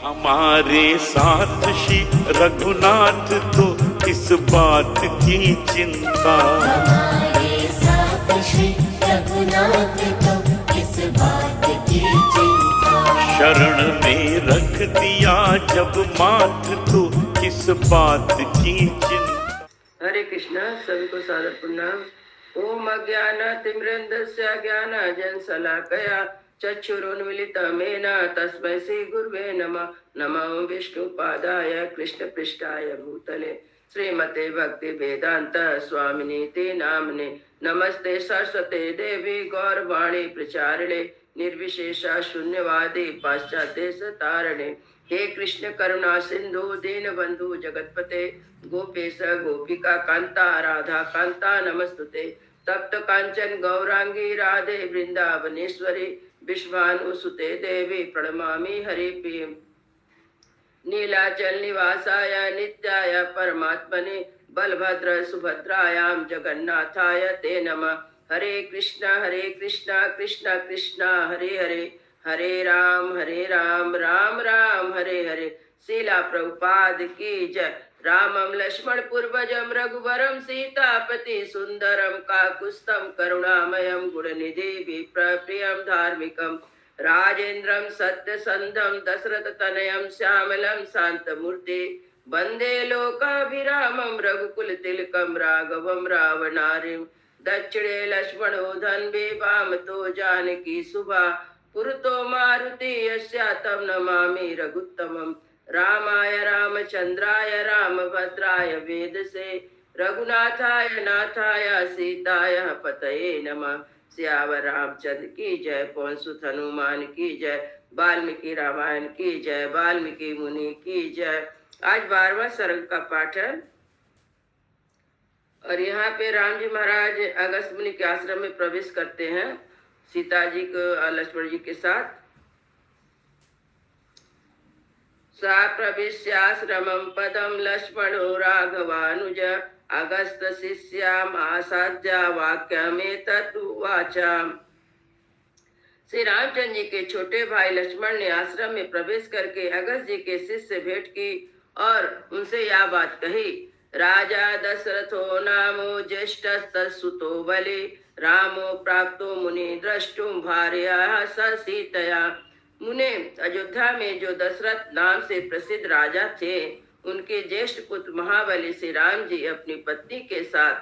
हमारे साथ श्री रघुनाथ तो किस बात की चिंता, हमारे साथ श्री रघुनाथ तो किस बात की चिंता। शरण में रख दिया जब माथ तो किस बात की चिंता। हरे कृष्णा। सभी को सादर प्रणाम। ओम अज्ञान तिमिरन्धस्य ज्ञानाञ्जन शलाकया चक्षुरुन्मीलितमेन तस्मै श्री गुरुवे नमः। नमो विष्णुपादाय कृष्णपृष्ठाय भूतले श्रीमते भक्ति वेदांत स्वामिनीति नामने। नमस्ते सरस्वते देवी गौरवाणी प्रचारिणे निर्विशेषा शून्यवादी पाश्चात्य तारणे। हे कृष्ण करुणा सिंधु दीन बंधु जगतपते गोपेश गोपिका कांता राधा कांता नमस्तुते। तप्त कांचन गौरांगी राधे वृंदावनेश्वरी विश्वानुसुते देवी प्रणमामि हरिप्रिय। नीलाचल निवासाय नित्याय परमात्मने बलभद्र सुभद्रायां जगन्नाथाय ते नमः। हरे कृष्णा कृष्णा कृष्णा हरे हरे, हरे राम राम राम हरे हरे। शीला प्रभुपाद की जय। रामं लक्ष्मण पूर्वजं रघुवरं सीतापति सुंदरम काकुत्स्थं करुणामयं गुणनिधि विप्रप्रियं धार्मिकं राजेन्द्रं सत्यसंधं दशरथ तनयं श्यामलं शांतमूर्ति वंदे लोकाभिरामं रघुकुल तिलकं राघवं रावणारिं। दक्षिणे लक्ष्मणो धन्वे वामतो जानकी सुभा पुरतो मारुति यस्या तं नमामि रघुत्तमम्। रामाय रामचंद्राय रामभद्राय वेदसे रघुनाथाय नाथाय सीताय पतये नमः। सियावर रामचंद्र की जय, पवन सुत हनुमान की जय, वाल्मीकि रामायण की जय, वाल्मीकि मुनि की जय। आज 12वां सर्ग का पाठ है और यहाँ पे राम जी महाराज अगस्त मुनि के आश्रम में प्रवेश करते हैं सीता जी को लक्ष्मण जी के साथ। सा प्रविश्याश्रमं पदं लक्ष्मणो राघवानुज अगस्त शिष्याम् आसाद्य वाक्यमेतत् उवाचा। श्री रामचंद्र जी के छोटे भाई लक्ष्मण ने आश्रम में प्रवेश करके अगस्त जी के शिष्य से भेंट की और उनसे यह बात कही। राजा दशरथो नामो ज्येष्ठस्तसुतो बलि रामो प्राप्तो मुनि द्रष्टुम भार्या स सीतया। मुने अयोध्या में जो दशरथ नाम से प्रसिद्ध राजा थे उनके ज्येष्ठ पुत्र महाबली श्री राम जी अपनी पत्नी के साथ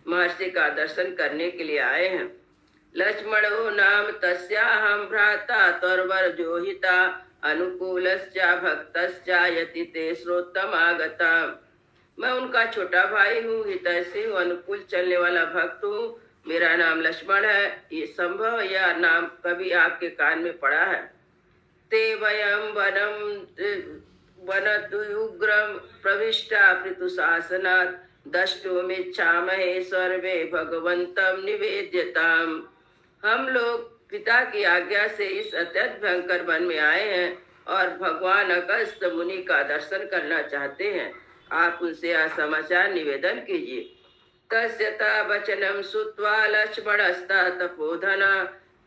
महर्षि का दर्शन करने के लिए आए हैं। लक्ष्मणो नाम तस्याहं भ्राता तर्वर जोहिता अनुकूलस्या भक्तस्या यति ते श्रोतमागता। मैं उनका छोटा भाई हूँ, हितैषी हूँ, अनुकूल चलने वाला भक्त हूँ। मेरा नाम लक्ष्मण है। ये संभव यह नाम कभी आपके कान में पड़ा है। ते वयं वनदुग्रं प्रविष्टा पृथुशासनात् द्रष्टुमिच्छामहे सर्वे भगवन्तं निवेद्यताम्। हम लोग पिता की आज्ञा से इस अत्यंत भयंकर वन में आए हैं और भगवान अगस्त मुनि का दर्शन करना चाहते हैं। आप उनसे यह समाचार निवेदन कीजिए। तस्यता वचनं श्रुत्वा लक्ष्मणस्ता तपोधना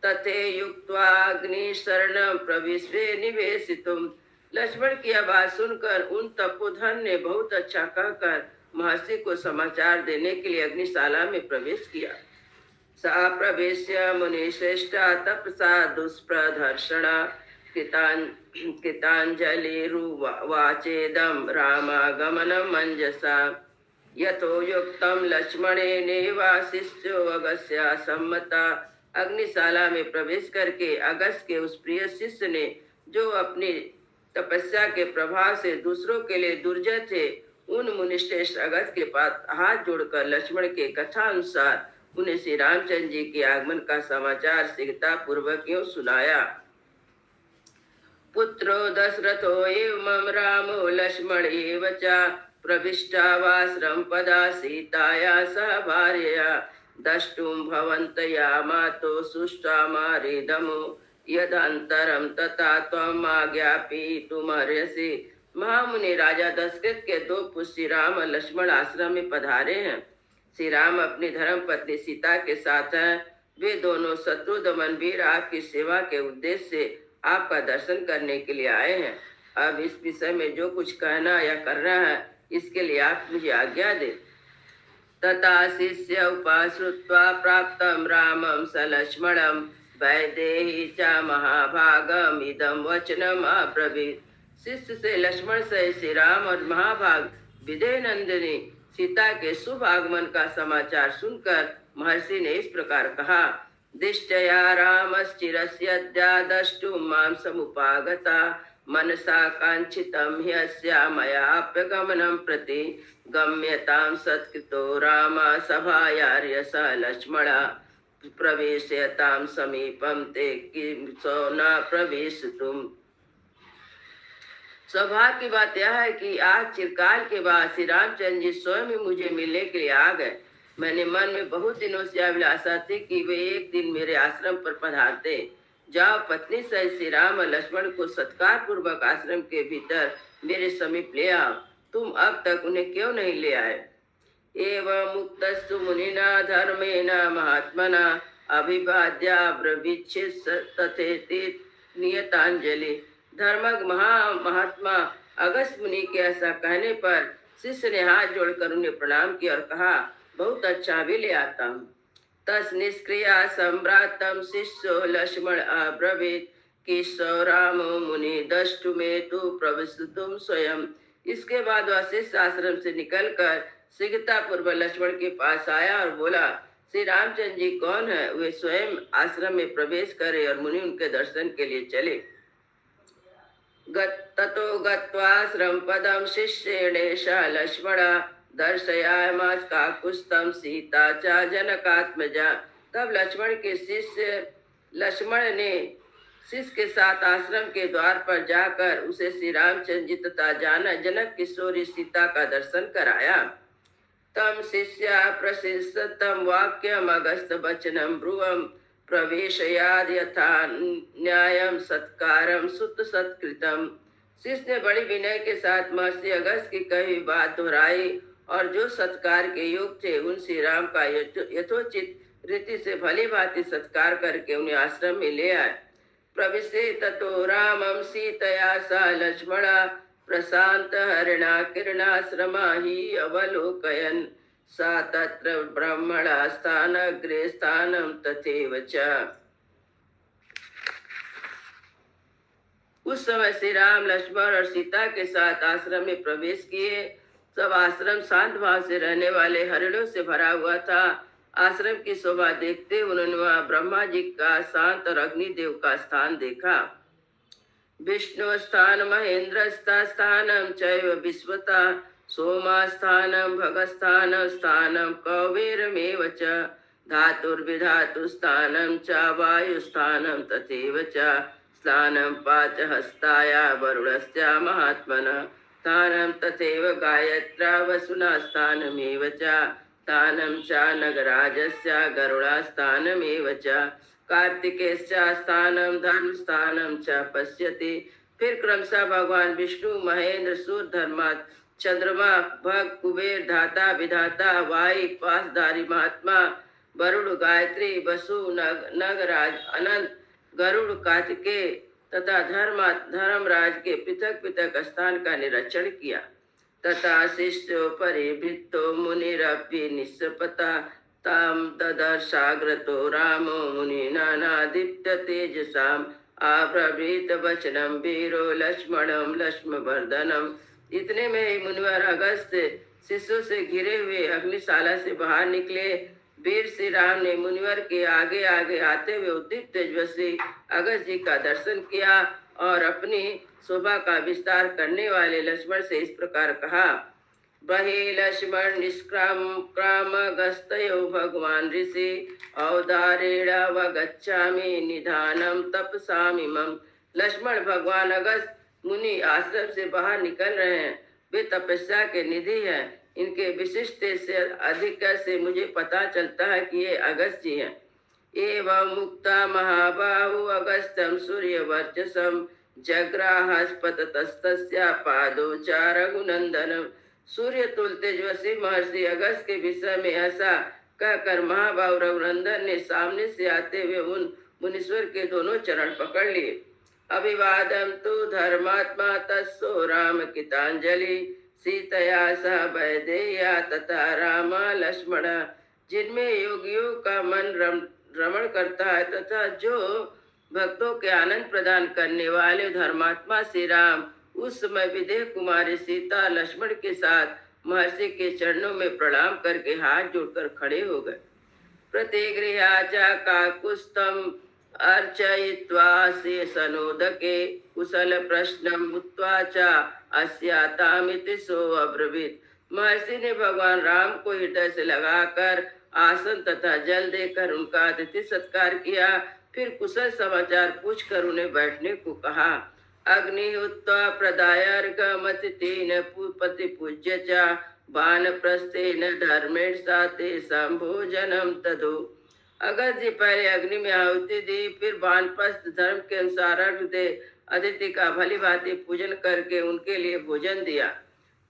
तथे युक्त्वा अग्निशरणं प्रविश्य निवेशितुम्। लक्ष्मण की आवाज सुनकर उन तपोधन ने बहुत अच्छा कहकर महर्षि को समाचार देने के लिए अग्निशाला में प्रवेश किया। सा प्रवेश्य मुनिश्रेष्ठा तपसा दुष्प्रदर्शना कृतांजलिरुवाचेदं रामागमनं मंजसा। यथो युक्तं लक्ष्मणेनैवाशिष्यो अगस्या सम्मता। अग्निशाला में प्रवेश करके अगस्त के उस प्रिय शिष्य ने जो अपनी तपस्या के प्रभाव से दूसरों के लिए दुर्जय थे उन मुनिश्रेष्ठ अगस्त के पास हाथ जोड़कर लक्ष्मण के कथा अनुसार उन्हें श्री रामचंद्र जी के आगमन का समाचार शीघ्रता पूर्वक यूं सुनाया। पुत्रो दशरथो एवं रामो लक्ष्मण एव च प्रविष्टावाश्रम पदा सीताया सह भार्यया द्रष्टुं भवन्तया मातो सुष्टामारिदमो यदंतरम तथा त्वम् आज्ञापयितुमर्हसि। महामुनि राजा दशरथ के दो पुत्र श्री राम और लक्ष्मण आश्रम में पधारे हैं। श्री राम अपनी धर्म पत्नी सीता के साथ हैं। वे दोनों शत्रु दमन वीर आपकी सेवा के उद्देश्य से आपका दर्शन करने के लिए आए हैं। अब इस विषय में जो कुछ कहना या करना है इसके लिए आप मुझे आज्ञा दे। तथा शिष्य उपाश्रुत्वा प्राप्तं रामं स लक्ष्मणं वैदेही च महाभागम इदं वचनम अब्रवीत्। शिष्य से लक्ष्मण से श्री राम और महाभाग विदेह नंदिनी सीता के शुभ आगमन का समाचार सुनकर महर्षि ने इस प्रकार कहा। दिष्टया रामश्चिरस्यद्यादष्टुं मां समुपागता मनसा कांक्षितं ह्यस्या मयाप्यगमनं प्रति गम्यतां सत्कृतो राम सभायार्य स लक्ष्मणा प्रवेशयतां समीपं ते किं सो न प्रवेशितुम्। सौभाग्य की बात यह है कि आज चिरकाल के बाद श्री रामचंद्र जी स्वयं ही मुझे मिलने के लिए आ गए। मैंने मन में बहुत दिनों से अभिलाषा थी कि वे एक दिन मेरे आश्रम पर पधारते। जाओ पत्नी सहित श्री राम और लक्ष्मण को सत्कार पूर्वक आश्रम के भीतर मेरे समीप ले आओ। तुम अब तक उन्हें क्यों नहीं ले आए? एवं मुक्तस्तु मुनिना धर्मेण महात्मना अभिवाद्या ब्रवीच्छित तथेति नियतांजलि। धर्मज्ञ महात्मा अगस्त मुनि के ऐसा कहने पर शिष्य ने हाथ जोड़कर उन्हें प्रणाम किया और कहा, बहुत अच्छा भी ले आता हूँ। तस् निष्क्रिया सम्भ्रातम शिष्यो लक्ष्मण अब्रवीत कि सौ रामो मुनि दष्टु में तु प्रविष्टुम स्वयं। इसके बाद वह शिष्य आश्रम से निकलकर शीघ्रता पूर्वक लक्ष्मण के पास आया और बोला, श्री रामचंद्र जी कौन है? वे स्वयं आश्रम में प्रवेश करे और मुनि उनके दर्शन के लिए चले। ततो गत्वाश्रम पदम शिष्येणेश लक्ष्मणा दर्शयामास काकुत्स्थं सीता च जनकात्मजा। तब लक्ष्मण के शिष्य लक्ष्मण ने शिष्य के साथ आश्रम के द्वार पर जाकर उसे श्री रामचंद्र जी तथा जनक किशोरी सीता का दर्शन कराया। तम शिष्य प्रशिष्टम वाक्यम अगस्त वचनम ब्रुवम प्रवेशयाद यथा न्यायम सत्कारम सुत सत्कृतम। शिष्य ने बड़ी विनय के साथ महर्षि अगस्त की कही बात दोहराई और जो सत्कार के योग थे उन श्री राम का यथोचित रीति से भली भांति सत्कार करके उन्हें आश्रम में ले आए। प्रविशे ततो रामम सीतया सा लक्ष्मणा प्रशांत हरिणा किरणाश्रमा ही अवलोकयन सा तत्र ब्रह्मणा स्थानग्रे स्थानम तथैव च। उस समय श्री राम लक्ष्मण और सीता के साथ आश्रम में प्रवेश किए। सब आश्रम शांत भाव से रहने वाले हरिणों से भरा हुआ था। आश्रम की शोभा देखते उन्होंने वहाँ ब्रह्मा जी का शांत और अग्निदेव का स्थान देखा। विष्णु स्थान महेंद्र स्थानम चैव विश्वता सोमास्थानम भगस्थान स्थानम कौबेरमेव च धातुर्विधातु स्थानम च वायुस्थानम तथैव च स्थानम पाच हस्ताया वरुणस्य महात्मनः स्थानम तथैव गायत्रा वसुना स्थानमेव च स्थानम च नगराजस्य गरुड़ा स्थानमेव च कार्तिकेयस्य स्थानम धर्म स्थानम च पश्यति। फिर क्रमशः भगवान विष्णु महेंद्र सूर्य धर्मा चंद्रमा भग कुबेर धाता विधाता वायु पासधारी महात्मा वरुण गायत्री वसु नगराज अनंत गरुड़ कार्तिकेय तथा धर्मराज के पृथक पृथक स्थान का निरीक्षण किया। तथा शिष्यो परिवृत्तो मुनिरपि निस्पता ताम ददर्शाग्रतो रामो मुनि नानादित्य तेजसाम आब्रवीत वचनम वीरो लक्ष्मणम लक्ष्मवर्धनम। इतने में ही मुनिवर अगस्त शिष्यों से घिरे हुए अग्निशाला से बाहर निकले। वीर श्री राम ने मुनिवर के आगे आगे आते हुए उद्दीप्त तेजस्वी अगस्त जी का दर्शन किया और अपनी शोभा का विस्तार करने वाले लक्ष्मण से इस प्रकार कहा, बहि लक्ष्मण निष्क्राम गस्तयो भगवान ऋषि औदारेण वगच्छामि निधानम तपसामिमं। लक्ष्मण भगवान अगस्त मुनि आश्रम से बाहर निकल रहे हैं। वे तपस्या के निधि हैं। इनके विशिष्ट से अधिक से मुझे पता चलता है कि ये अगस्त जी हैं। एवं मुक्ता महाबाहु अगस्त्यम सूर्य वर्चसम जग्राहस्पतस्तस्य पादोचार रघुनंदनम। सूर्य तुल तेजस्वी महर्षि अगस्त के विषय में ऐसा कहकर महाबाहु रघुनंदन ने सामने से आते हुए उन मुनीश्वर के दोनों चरण पकड़ लिए। अभिवादं तु धर्मात्मा तस्सो राम कृतांजलि सीतया सह वैदेह्या तथा राम लक्ष्मण। जिनमें योगियों का मन रमण करता है तथा जो भक्तों के आनंद प्रदान करने वाले धर्मात्मा श्री राम उस समय विदेह कुमारी सीता लक्ष्मण के साथ महर्षि के चरणों में प्रणाम करके हाथ जोड़कर खड़े हो गए। प्रतिगृह्या काकुत्स्थम् अर्चयित्वा शेषनोदके कुशल प्रश्नम् उक्त्वा च अस्यातामिति सो अब्रवीत्। महर्षि ने भगवान राम को हृदय से लगाकर आसन तथा जल देकर उनका अतिथि सत्कार किया। फिर कुशल समाचार पूछकर उन्हें बैठने को कहा। अग्निहुत्वा प्रदायार्घमतिथीन पति पूज्य च वानप्रस्थेन धर्मेण साते संभोजनम तदो। अगस्त जी पहले अग्नि में आहुति दी, फिर वानप्रस्थ धर्म के अनुसार अर्घ दे अतिथि का भली भांति पूजन करके उनके लिए भोजन दिया।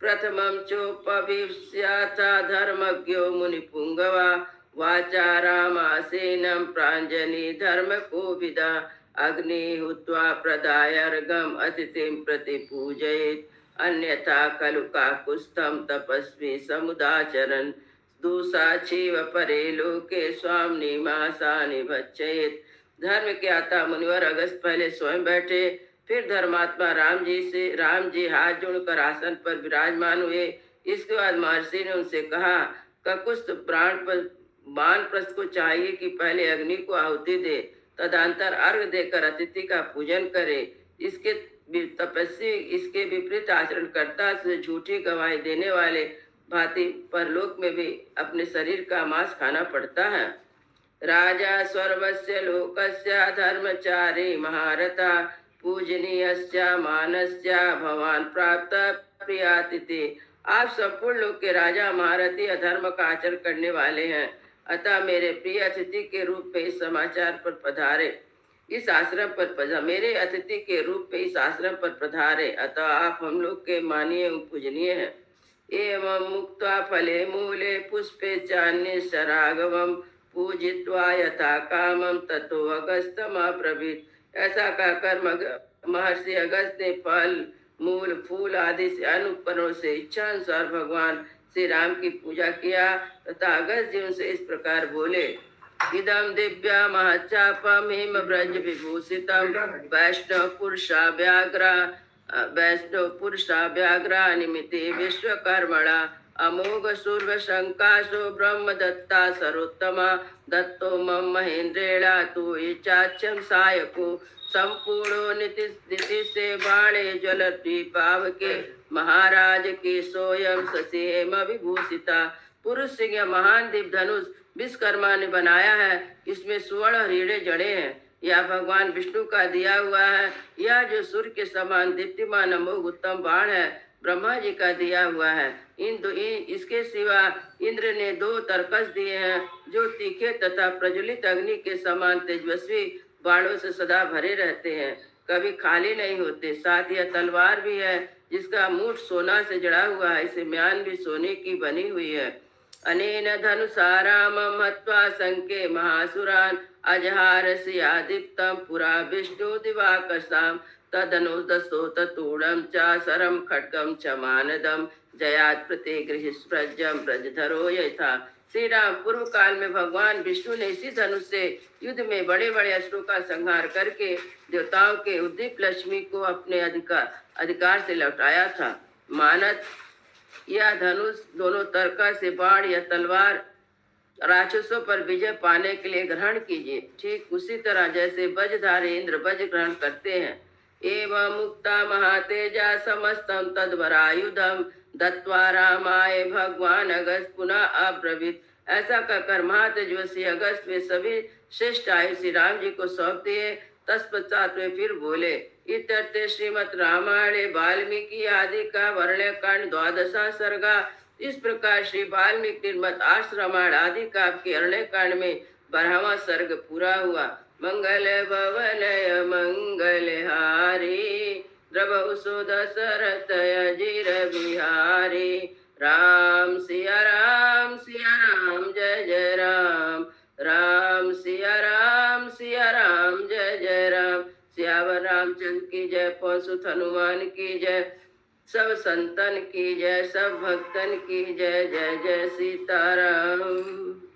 प्रथमं चोपविश्याथा धर्मज्ञो मुनिपुंगवा वाचा रामासेनं प्राञ्जलि धर्म कोविदा अग्निहुत्वा प्रदायार्घम अतिथिं प्रति पूजयेत् अन्यथा खलु काकुत्स्थं तपस्वी समुदाचरन् दुसाचीव परे लोके स्वाम निमासानि भक्षयेत्। धर्म के आता मुनिवर अगस्त पहले स्वयं बैठे, फिर धर्मात्मा राम जी हाथ जोड़कर आसन पर विराजमान हुए। इसके बाद महर्षि ने उनसे कहा, ककुत्स्थ वानप्रस्थ को चाहिए कि पहले अग्नि को आहुति दे, तदंतर अर्घ देकर अतिथि का पूजन करे। इसके तपस्वी इसके विपरीत आचरण करता से झूठी गवाही देने वाले भांति परलोक में भी अपने शरीर का मांस खाना पड़ता है। राजा सर्वस्य लोकस्य धर्मचारी महारथा पूजनीयस्य मानस्य भवान प्राप्त प्रियातिथि। आप संपूर्ण लोक के राजा महारथी अधर्म का आचरण करने वाले हैं, अतः मेरे प्रिय अतिथि के रूप में इस समाचार पर पधारे, इस आश्रम पर मेरे अतिथि के रूप में इस आश्रम पर पधारे, अतः आप हम लोग के माननीय एवं पूजनीय हैं। एवं मुक्त्वा फले मूले पुष्पे चान्य शरागवम पूजित्वा यथा कामम ततो अगस्त्यम अब्रवीत्। ऐसा कहकर महर्षि अगस्त ने फल मूल फूल आदि से अन्य उपकरणों से इच्छा अनुसार भगवान श्री राम की पूजा किया तथा अगस्त जी उनसे इस प्रकार बोले। इदम दिव्या महचापम हिम ब्रज विभूषितम वैष्णव पुरुषा व्याघ्रा निमिते विश्वकर्मणा अमोघ सूर्य शंकाशो ब्रह्म दत्ता सरोत्तमा दत्तो मम महेंद्रेणा तु इच्छाच्यम सायको संपूर्णो नीति से बाणे ज्वलती पावके महाराज के सोयम ससेम विभूषिता। पुरुष सिंह यह महान दिव्य धनुष विश्वकर्मा ने बनाया है, इसमें स्वर्ण हीरे जड़े हैं। यह भगवान विष्णु का दिया हुआ है। यह जो सूर्य के समान दीप्तिमान अमोघ उत्तम बाण है ब्रह्मा जी का दिया हुआ है। इसके सिवा इंद्र ने 2 तरकस दिए हैं जो तीखे तथा प्रज्वलित अग्नि के समान तेजस्वी बाणों से सदा भरे रहते हैं, कभी खाली नहीं होते। साथ यह तलवार भी है जिसका मुठ सोना से जड़ा हुआ है, इसे म्यान भी सोने की बनी हुई है। अनेन धनुषारामं हत्वा संके महासुरान् अजहारस्यादीप्तं पुरा विष्णु दिवाकसां तदनुदसोत तूणं च सरं खड्गं च मानदं जयात् प्रतिगृह्यस्प्रजं ब्रजधरो यथा। श्री राम पूर्व काल में भगवान विष्णु ने इसी धनुष से युद्ध में बड़े बड़े असुरों का संहार करके देवताओं के उद्दीप लक्ष्मी को अपने अधिकार से लौटाया था। मानद यह धनुष दोनों तरका से बाण या तलवार राक्षसों पर विजय पाने के लिए ग्रहण कीजिए, ठीक उसी तरह जैसे वज्रधारी इंद्र वज्र ग्रहण करते हैं। एवं मुक्ता महातेजा समस्तम तद्वरायुधम दत्वा रामाय भगवान अगस्त पुनः अब्रवीत्। ऐसा कहकर महातेजस्वी अगस्त वे सभी श्रेष्ठ आयु श्री राम जी को सौंप दिए। तत्पश्चात वे फिर बोले। इत्यर्थे श्रीमद् रामायणे वाल्मीकि आदि का वर्ण्यकांड 12वां सर्गा। इस प्रकार श्री वाल्मीकि निर्मित 8 रामायण आदि काव्य के अरण्यकांड में 12वां सर्ग पूरा हुआ। मंगल भवनय मंगलहारी द्रवहु सो दशरथ अजिर बिहारी। राम सिया राम जय जय राम। राम सिया राम जय जय राम। सियावर रामचंद्र महाराज की जय, पौसुत हनुमान की जय, सब संतन की जय, सब भक्तन की जय, जय जय सीताराम।